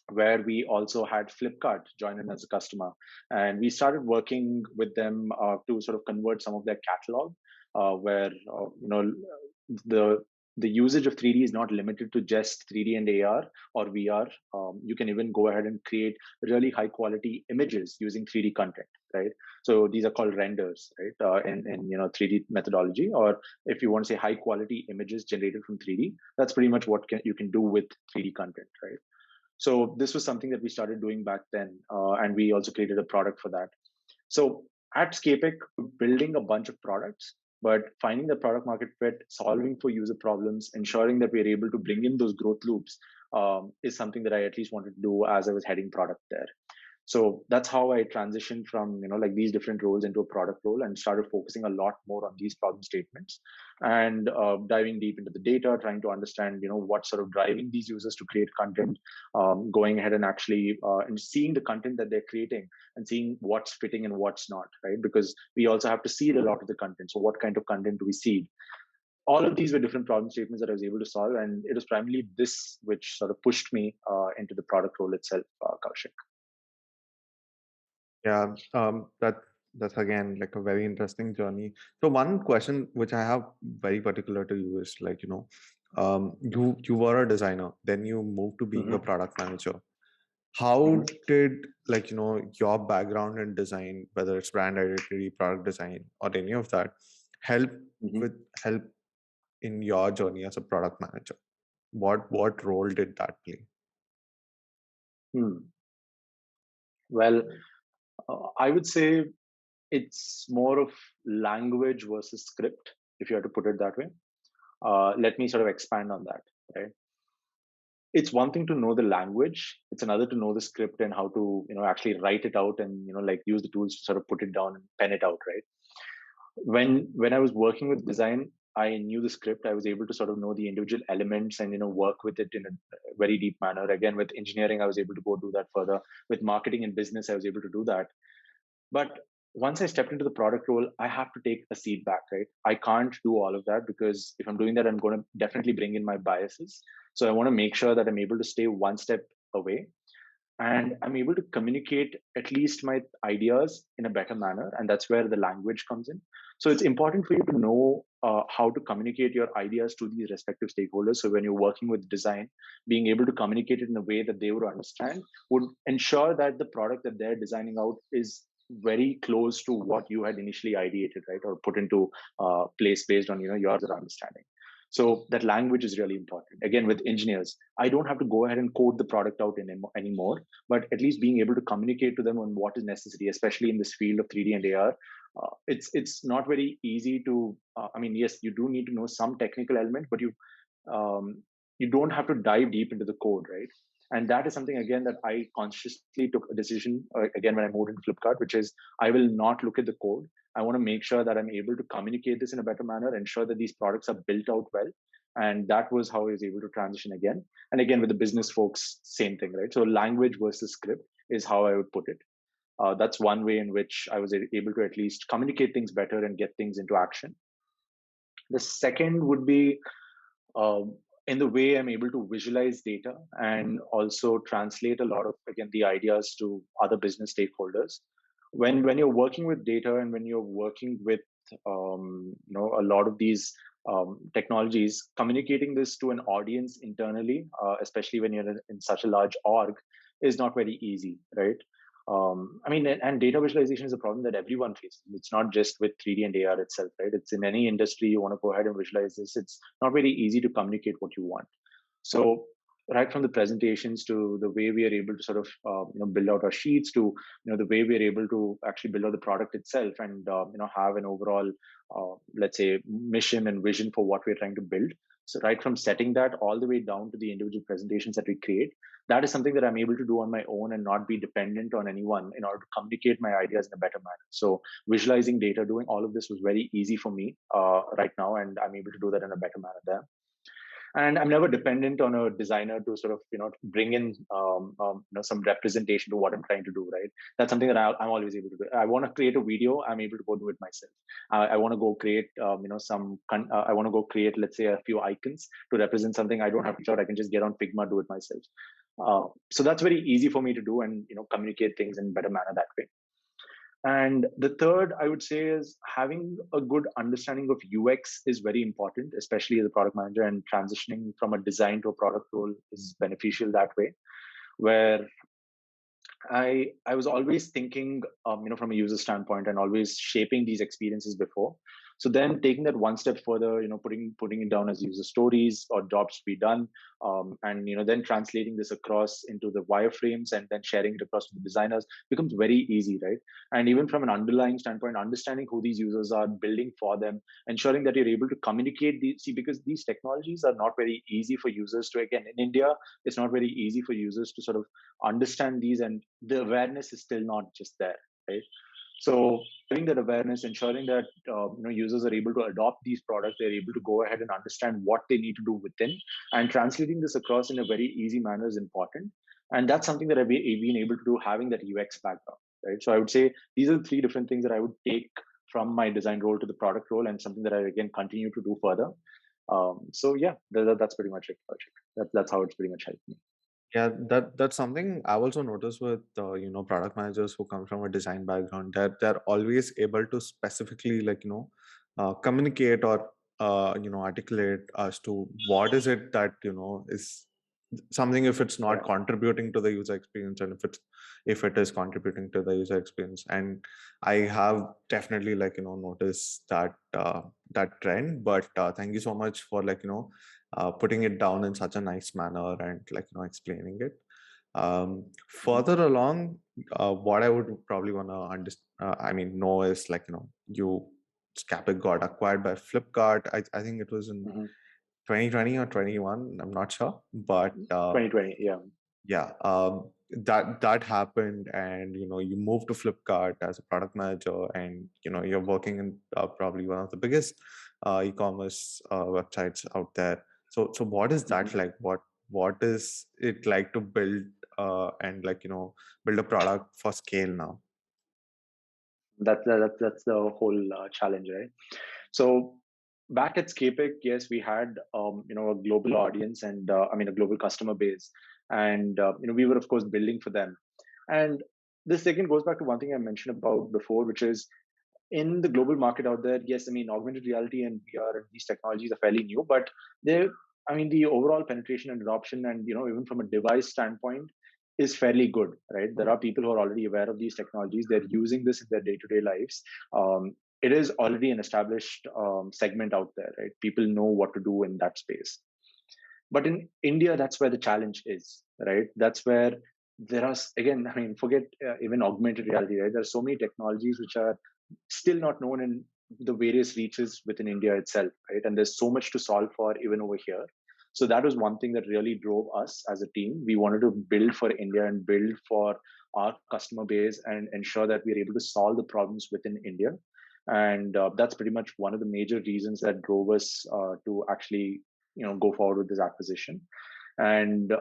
where we also had Flipkart join in as a customer. And we started working with them to sort of convert some of their catalog, where, the the usage of 3D is not limited to just 3D and AR or VR. You can even go ahead and create really high quality images using 3D content, right? So these are called renders, right? In 3D methodology, or if you want to say high quality images generated from 3D, that's pretty much what you can do with 3D content, right? So this was something that we started doing back then, and we also created a product for that. So at Scapic, building a bunch of products, but finding the product market fit, solving for user problems, ensuring that we're able to bring in those growth loops is something that I at least wanted to do as I was heading product there. So that's how I transitioned from like these different roles into a product role, and started focusing a lot more on these problem statements, and diving deep into the data, trying to understand what's sort of driving these users to create content, going ahead and actually and seeing the content that they're creating, and seeing what's fitting and what's not, right? Because we also have to seed a lot of the content. So what kind of content do we seed? All of these were different problem statements that I was able to solve, and it was primarily this which sort of pushed me into the product role itself, Kaushik. Yeah, that's again like a very interesting journey. So one question which I have very particular to you is like, you were a designer, then you moved to being a Hmm. product manager. How did your background in design, whether it's brand identity, product design, or any of that, help Hmm. help in your journey as a product manager? What role did that play? Hmm. Well, I would say it's more of language versus script, if you have to put it that way. Let me sort of expand on that. Right, it's one thing to know the language; it's another to know the script and how to actually write it out and like use the tools to sort of put it down and pen it out. Right. When I was working with design, I knew the script. I was able to sort of know the individual elements and work with it in a very deep manner. Again, with engineering, I was able to go do that further. With marketing and business, I was able to do that. But once I stepped into the product role, I have to take a seat back, right? I can't do all of that because if I'm doing that, I'm going to definitely bring in my biases. So I want to make sure that I'm able to stay one step away and I'm able to communicate at least my ideas in a better manner. And that's where the language comes in. So it's important for you to know how to communicate your ideas to these respective stakeholders. So when you're working with design, being able to communicate it in a way that they would understand would ensure that the product that they're designing out is very close to what you had initially ideated, right, or put into place based on your understanding. So that language is really important. Again, with engineers, I don't have to go ahead and code the product out anymore, but at least being able to communicate to them on what is necessary, especially in this field of 3D and AR. It's not very easy to. I mean, yes, you do need to know some technical element, but you don't have to dive deep into the code, right? And that is something again that I consciously took a decision again when I moved into Flipkart, which is I will not look at the code. I want to make sure that I'm able to communicate this in a better manner, ensure that these products are built out well. And that was how I was able to transition again. And again, with the business folks, same thing, right? So language versus script is how I would put it. That's one way in which I was able to at least communicate things better and get things into action. The second would be in the way I'm able to visualize data and also translate a lot of, again, the ideas to other business stakeholders. When you're working with data and when you're working with a lot of these technologies, communicating this to an audience internally, especially when you're in such a large org, is not very easy, right? I mean, and data visualization is a problem that everyone faces. It's not just with 3D and AR itself, right? It's in any industry. You want to go ahead and visualize this. It's not very easy to communicate what you want. So, right from the presentations to the way we are able to sort of build out our sheets to the way we are able to actually build out the product itself and have an overall let's say mission and vision for what we're trying to build. So right from setting that all the way down to the individual presentations that we create, that is something that I'm able to do on my own and not be dependent on anyone in order to communicate my ideas in a better manner. So visualizing data, doing all of this was very easy for me right now, and I'm able to do that in a better manner there. And I'm never dependent on a designer to sort of bring in some representation to what I'm trying to do. Right, that's something that I'm always able to do. I want to create a video, I'm able to go do it myself. I want to go create I want to go create, let's say, a few icons to represent something. I don't have to. I can just get on Figma, do it myself. So that's very easy for me to do and communicate things in a better manner that way. And the third, I would say, is having a good understanding of UX is very important, especially as a product manager, and transitioning from a design to a product role is beneficial that way, where I was always thinking, from a user standpoint and always shaping these experiences before. So then taking that one step further, putting it down as user stories or jobs to be done, and then translating this across into the wireframes and then sharing it across to the designers becomes very easy, right? And even from an underlying standpoint, understanding who these users are, building for them, ensuring that you're able to communicate these. See, because these technologies are not very easy for users to. Again, in India, it's not very easy for users to sort of understand these, and the awareness is still not just there, right? So having that awareness, ensuring that users are able to adopt these products, they're able to go ahead and understand what they need to do within, and translating this across in a very easy manner is important. And that's something that I've been able to do, having that UX background, right? So I would say these are the three different things that I would take from my design role to the product role, and something that I again continue to do further. So yeah, that's pretty much it. That's how it's pretty much helped me. Yeah, that's something I've also noticed with product managers who come from a design background, that they're always able to specifically communicate or articulate as to what is it that is something, if it's not Yeah. contributing to the user experience, and if it is contributing to the user experience. And I have definitely noticed that trend. But thank you so much for putting it down in such a nice manner and explaining it. Further along, what I would probably want to I mean, no is like, Scapic got acquired by Flipkart. I think it was in Hmm. 2020 or 21. I'm not sure, but 2020, yeah. yeah, that happened, and you moved to Flipkart as a product manager, and you're working in probably one of the biggest e-commerce websites out there. So what is that Hmm. like? What is it like to build and like build a product for scale now? That's the whole challenge, right? So back at Scapic, yes, we had a global audience and a global customer base, and we were of course building for them. And this again goes back to one thing I mentioned about before, which is in the global market out there. Yes, I mean augmented reality and VR and these technologies are fairly new, but they, I mean, the overall penetration and adoption, and even from a device standpoint, is fairly good, right? There are people who are already aware of these technologies. They're using this in their day-to-day lives. It is already an established segment out there, right? People know what to do in that space. But in India, that's where the challenge is, right? That's where there are, again, I mean, forget even augmented reality, right? There are so many technologies which are still not known in the various reaches within India itself, right? And there's so much to solve for even over here. So that was one thing that really drove us as a team. We wanted to build for India and build for our customer base and ensure that we're able to solve the problems within India. And that's pretty much one of the major reasons that drove us to actually go forward with this acquisition. And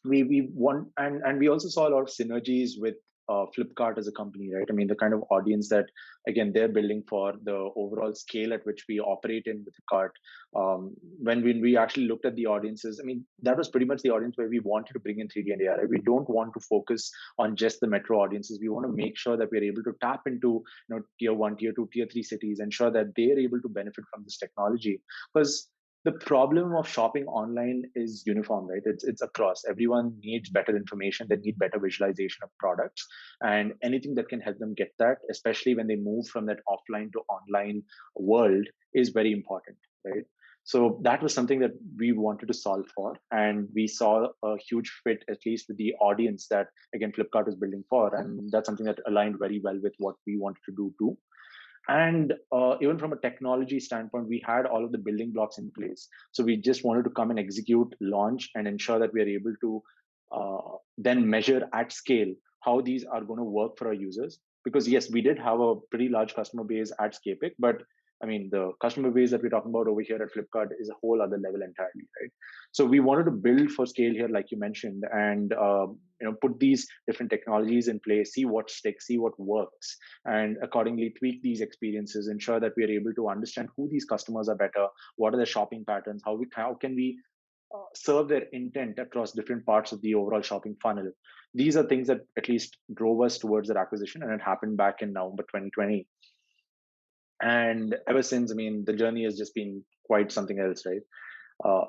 we want, and we also saw a lot of synergies with Flipkart as a company, right? I mean, the kind of audience that again they're building for, the overall scale at which we operate in with Flipkart. When we actually looked at the audiences, I mean, that was pretty much the audience where we wanted to bring in 3D and AR. Right? We don't want to focus on just the metro audiences. We want to make sure that we're able to tap into tier one, tier two, tier three cities, ensure that they're able to benefit from this technology. Because the problem of shopping online is uniform, right? It's across. Everyone needs better information. They need better visualization of products, and anything that can help them get that, especially when they move from that offline to online world, is very important, right? So that was something that we wanted to solve for, and we saw a huge fit, at least with the audience that again Flipkart was building for, and that's something that aligned very well with what we wanted to do too. And even from a technology standpoint, we had all of the building blocks in place. So we just wanted to come and execute, launch, and ensure that we are able to then measure at scale how these are going to work for our users. Because yes, we did have a pretty large customer base at Scapic, but I mean, the customer base that we're talking about over here at Flipkart is a whole other level entirely, right? So we wanted to build for scale here, like you mentioned, and put these different technologies in place, see what sticks, see what works, and accordingly tweak these experiences, ensure that we are able to understand who these customers are better, what are their shopping patterns, how can we serve their intent across different parts of the overall shopping funnel. These are things that at least drove us towards that acquisition, and it happened back in November 2020. And ever since, I mean, the journey has just been quite something else, right? uh,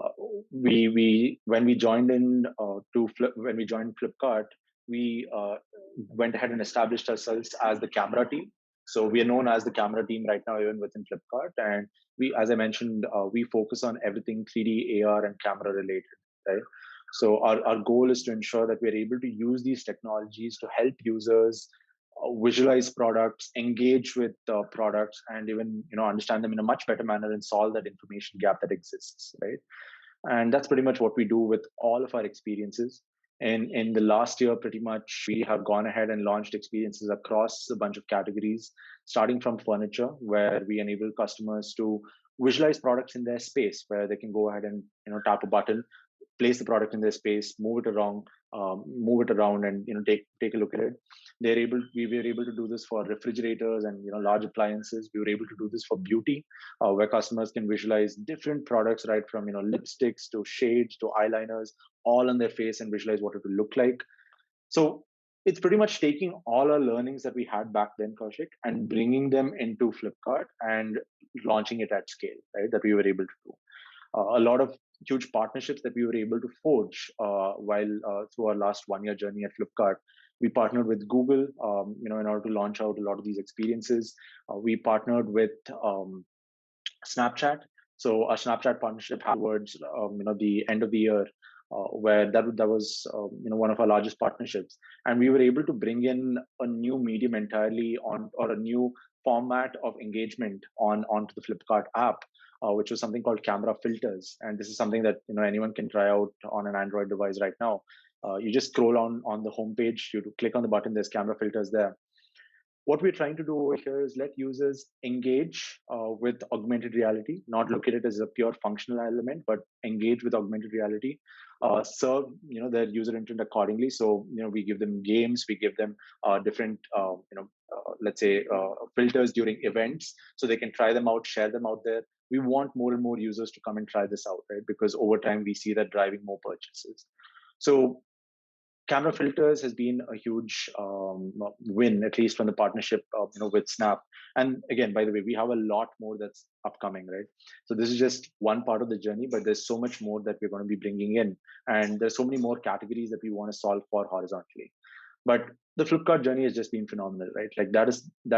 we when we joined in when we joined Flipkart, we went ahead and established ourselves as the camera team. So we are known as the camera team right now, even within Flipkart. And we, as I mentioned, we focus on everything 3D, AR, and camera related, right? So our goal is to ensure that we're able to use these technologies to help users visualize products, engage with products, and even understand them in a much better manner and solve that information gap that exists, right? And that's pretty much what we do with all of our experiences. And in the last year, pretty much we have gone ahead and launched experiences across a bunch of categories, starting from furniture, where we enable customers to visualize products in their space, where they can go ahead and tap a button, place the product in their space, move it around, and take a look at it. We were able to do this for refrigerators and large appliances. We were able to do this for beauty, where customers can visualize different products, right from lipsticks to shades to eyeliners, all on their face, and visualize what it will look like. So it's pretty much taking all our learnings that we had back then, Kaushik, and bringing them into Flipkart and launching it at scale, right? That we were able to do a lot of huge partnerships that we were able to forge while through our last 1 year journey at Flipkart. We partnered with Google, in order to launch out a lot of these experiences. We partnered with Snapchat. So our Snapchat partnership towards the end of the year. where that was one of our largest partnerships, and we were able to bring in a new medium entirely on, or a new format of engagement onto the Flipkart app, which was something called camera filters. And this is something that anyone can try out on an Android device right now. You just scroll on the homepage, you click on the button, there's camera filters there. What we're trying to do over here is let users engage with augmented reality, not look at it as a pure functional element, but engage with augmented reality, serve their user intent accordingly. So we give them games, we give them different let's say filters during events, so they can try them out, share them out there. We want more and more users to come and try this out, right? Because over time we see that driving more purchases. So camera filters has been a huge win, at least from the partnership with Snap. And again, by the way, we have a lot more that's upcoming, right? So this is just one part of the journey, but there's so much more that we're going to be bringing in, and there's so many more categories that we want to solve for horizontally. But the Flipkart journey has just been phenomenal, right? Like that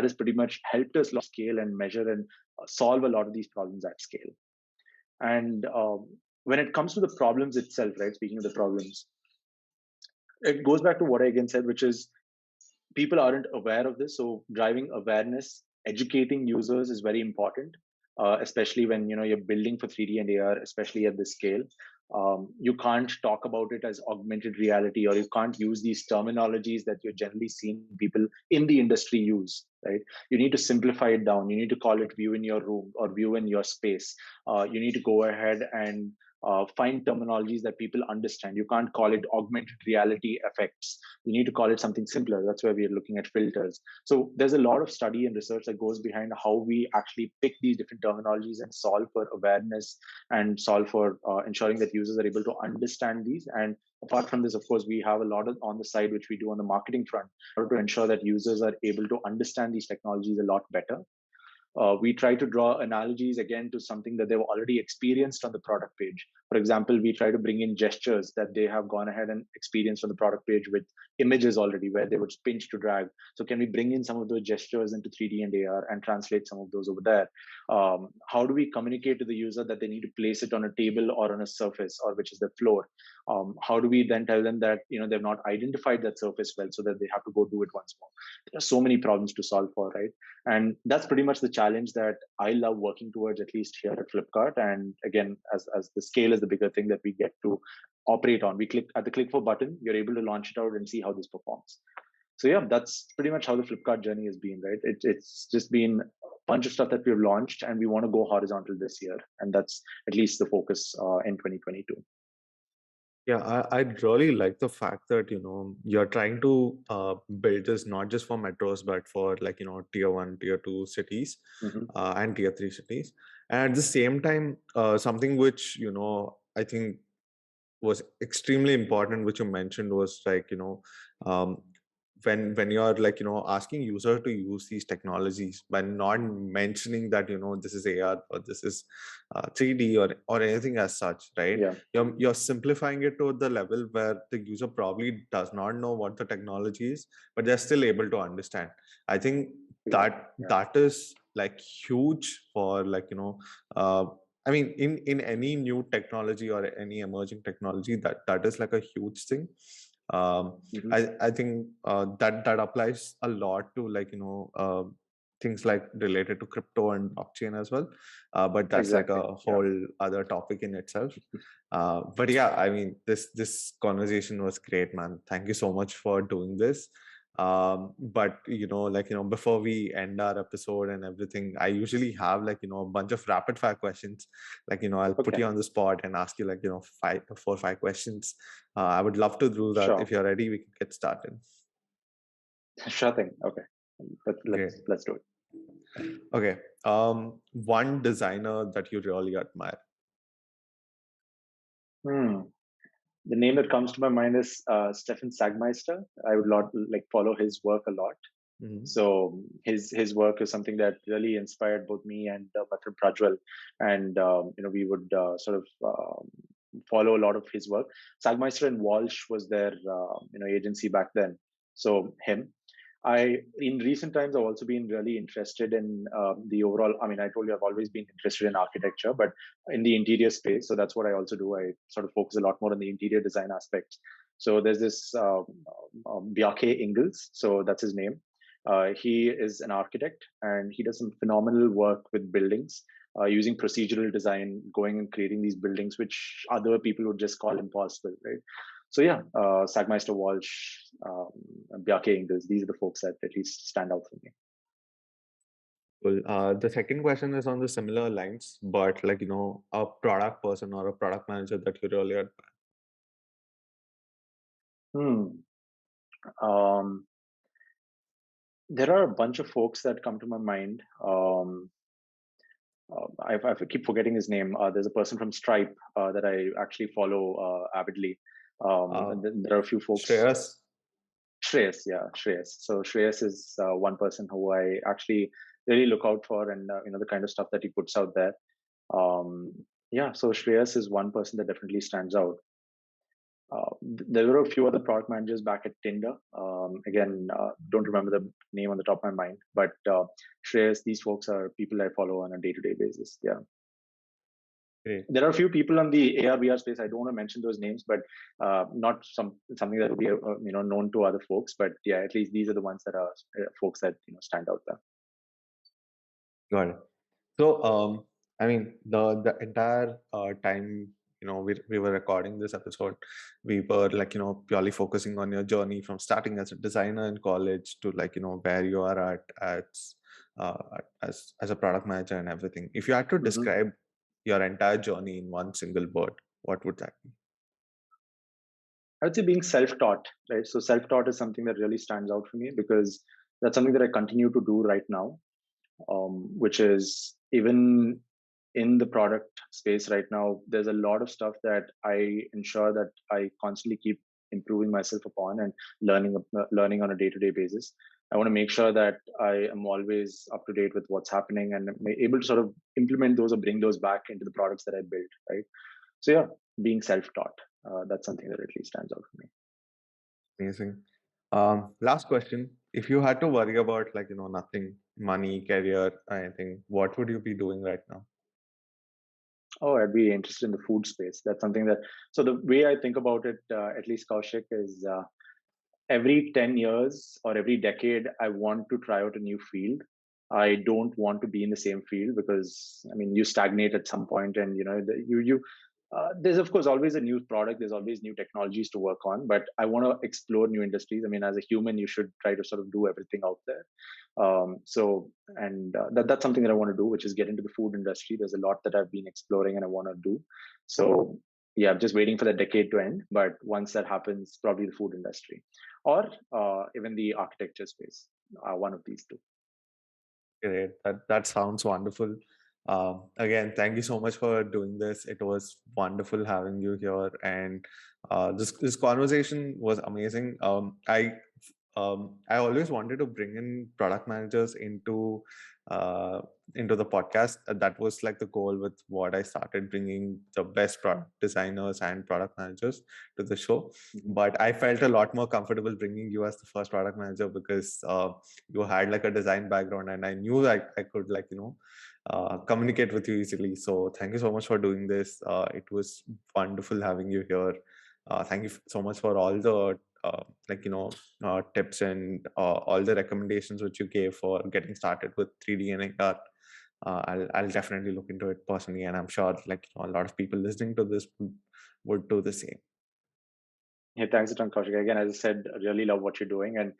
is pretty much helped us scale and measure and solve a lot of these problems at scale. And when it comes to the problems itself, right? Speaking of the problems, it goes back to what I again said, which is people aren't aware of this. So driving awareness, educating users is very important, especially when you're building for 3D and AR, especially at this scale. You can't talk about it as augmented reality, or you can't use these terminologies that you're generally seeing people in the industry use. Right? You need to simplify it down. You need to call it view in your room or view in your space. You need to go ahead and find terminologies that people understand. You can't call it augmented reality effects. You need to call it something simpler. That's where we are looking at filters. So there's a lot of study and research that goes behind how we actually pick these different terminologies and solve for awareness and solve for ensuring that users are able to understand these. And apart from this, of course, we have a lot on the side, which we do on the marketing front, in order to ensure that users are able to understand these technologies a lot better. We try to draw analogies again to something that they've already experienced on the product page. For example, we try to bring in gestures that they have gone ahead and experienced on the product page with images already, where they would pinch to drag. So can we bring in some of those gestures into 3D and AR and translate some of those over there? How do we communicate to the user that they need to place it on a table or on a surface, or which is the floor? How do we then tell them that they've not identified that surface well, so that they have to go do it once more? There are so many problems to solve for, right? And that's pretty much the challenge that I love working towards, at least here at Flipkart. And again, as the scale is the bigger thing that we get to operate on. We click at the click for button, you're able to launch it out and see how this performs. So yeah, that's pretty much how the Flipkart journey has been, right? It's just been a bunch of stuff that we've launched, and we want to go horizontal this year. And that's at least the focus in 2022. Yeah, I really like the fact that you're trying to build this not just for metros, but for tier 1, tier 2 cities, and tier 3 cities. And at the same time, something which I think was extremely important, which you mentioned, was um, when you're asking user to use these technologies, by not mentioning that this is AR or this is 3D or anything as such, right? Yeah. You're simplifying it to the level where the user probably does not know what the technology is, but they're still able to understand. I think that is huge for I mean, in any new technology or any emerging technology, that is a huge thing. I think that applies a lot to things related to crypto and blockchain as well. But that's exactly. a whole other topic in itself. But yeah, I mean, this conversation was great, man. Thank you so much for doing this. But before we end our episode and everything, I usually have a bunch of rapid fire questions. I'll put you on the spot and ask you 4 or 5 questions. I would love to do that. Sure. If you're ready, we can get started. Sure thing. Okay, let's do it. Okay. One designer that you really admire. The name that comes to my mind is Stefan Sagmeister. I would follow his work a lot. So his work is something that really inspired both me and my friend Prajwal, and we would sort of follow a lot of his work. Sagmeister and Walsh was their agency back then. So him. In recent times, I've also been really interested in the overall. I mean, I told you I've always been interested in architecture, but in the interior space. So that's what I also do. I sort of focus a lot more on the interior design aspects. So there's this Bjarke Ingels. So that's his name. He is an architect, and he does some phenomenal work with buildings using procedural design, going and creating these buildings which other people would just call impossible, right? So yeah, Sagmeister Walsh, Bjarke Ingels, these are the folks that at least stand out for me. Well, the second question is on the similar lines, but like, a product person or a product manager that you really admire. Hmm. Um, there are a bunch of folks that come to my mind. I keep forgetting his name. There's a person from Stripe that I actually follow avidly. Uh, And then there are a few folks. Shreyas. Shreyas, yeah, Shreyas. So Shreyas is one person who I actually really look out for, and the kind of stuff that he puts out there. Yeah, so Shreyas is one person that definitely stands out. There were a few other product managers back at Tinder. Again, don't remember the name on the top of my mind, but Shreyas, these folks are people I follow on a day-to-day basis. Yeah. Great. There are a few people on the AR/VR space. I don't want to mention those names, but not something that would be known to other folks. But yeah, at least these are the ones that are folks that stand out there. Got it. So, I mean, the entire time, we were recording this episode, we were like, purely focusing on your journey from starting as a designer in college to like, where you are uh, as a product manager and everything. If you had to Mm-hmm. describe your entire journey in one single word, what would that be? I would say being self-taught, right? So self-taught is something that really stands out for me because that's something that I continue to do right now, which is even in the product space right now, there's a lot of stuff that I ensure that I constantly keep improving myself upon and learning on a day-to-day basis. I want to make sure that I am always up to date with what's happening and am able to sort of implement those or bring those back into the products that I build, right? So yeah, being self-taught, that's something that at least stands out for me. Amazing. Last question. If you had to worry about like, nothing, money, career, anything, what would you be doing right now? Oh, I'd be interested in the food space. That's something that. So the way I think about it, at least Kaushik, is every 10 years or every decade, I want to try out a new field. I don't want to be in the same field because I mean you stagnate at some point, and you there's of course always a new product, there's always new technologies to work on, but I want to explore new industries. I mean, as a human, you should try to sort of do everything out there. That's something that I want to do, which is get into the food industry. There's a lot that I've been exploring and I want to do. So yeah, I'm just waiting for the decade to end. But once that happens, probably the food industry or even the architecture space, one of these two. Great. That sounds wonderful. Again, thank you so much for doing this. It was wonderful having you here, and this conversation was amazing. I always wanted to bring in product managers uh, into the podcast. That was like the goal with what I started, bringing the best product designers and product managers to the show. But I felt a lot more comfortable bringing you as the first product manager because you had like a design background, and I knew I could like communicate with you easily. So thank you so much for doing this. It was wonderful having you here. Thank you so much for all the tips and all the recommendations which you gave for getting started with 3D and art. I'll definitely look into it personally, and I'm sure like a lot of people listening to this would do the same. Hey, thanks a ton, Kaushik. Again, as I said, I really love what you're doing, and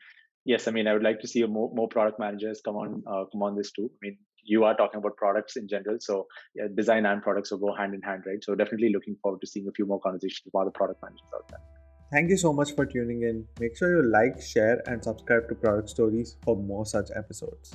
yes, I mean, I would like to see more product managers come on this too. I mean, you are talking about products in general, so yeah, design and products will go hand in hand, right? So definitely looking forward to seeing a few more conversations with other product managers out there. Thank you so much for tuning in. Make sure you like, share, and subscribe to Product Stories for more such episodes.